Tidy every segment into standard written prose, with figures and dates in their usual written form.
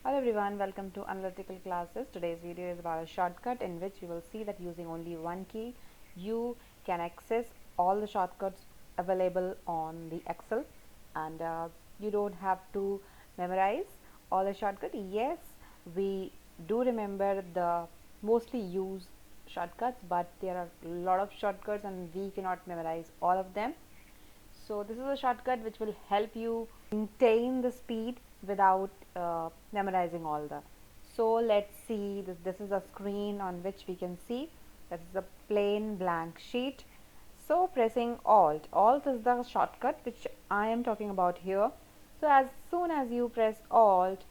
Hello everyone, welcome to analytical classes. Today's video is about a shortcut in which you will see that using only one key you can access all the shortcuts available on the Excel, and you don't have to memorize all the shortcut. Yes, we do remember the mostly used shortcuts, but there are a lot of shortcuts and we cannot memorize all of them. So this is a shortcut which will help you maintain the speed without memorizing all the. So let's see, this is a screen on which we can see that is a plain blank sheet. So pressing alt is the shortcut which I am talking about here. So as soon as you press alt,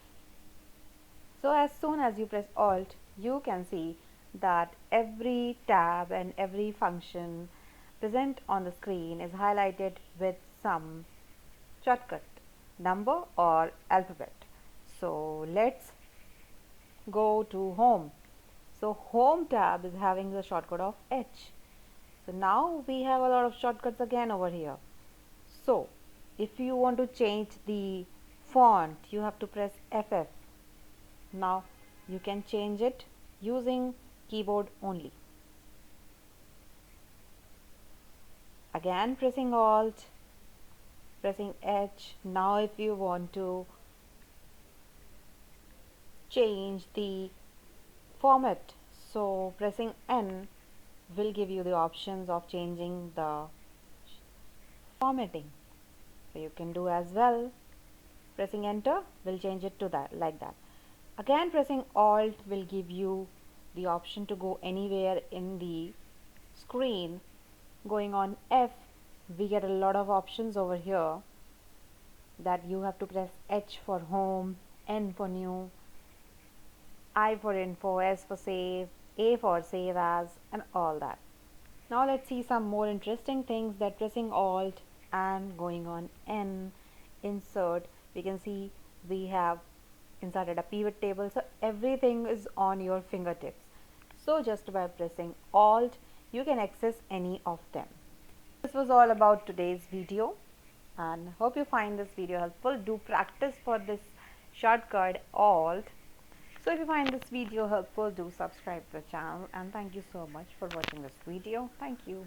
you can see that every tab and every function present on the screen is highlighted with some shortcut number or alphabet. So let's go to home. So home tab is having the shortcut of H. So now we have a lot of shortcuts again over here. So if you want to change the font, you have to press FF. Now you can change it using keyboard only. Again pressing alt, pressing H. Now if you want to change the format, so pressing N will give you the options of changing the formatting. So you can do as well. Pressing enter will change it to that, like that. Again pressing alt will give you the option to go anywhere in the screen. Going on F, we get a lot of options over here that you have to press H for home, N for new, I for info, S for save, A for save as, and all that. Now let's see some more interesting things. That pressing alt and going on N, insert, we can see we have inserted a pivot table. So everything is on your fingertips. So just by pressing alt, you can access any of them. This was all about today's video, and hope you find this video helpful. Do practice for this shortcut alt. So if you find this video helpful, do subscribe to the channel, and thank you so much for watching this video. Thank you.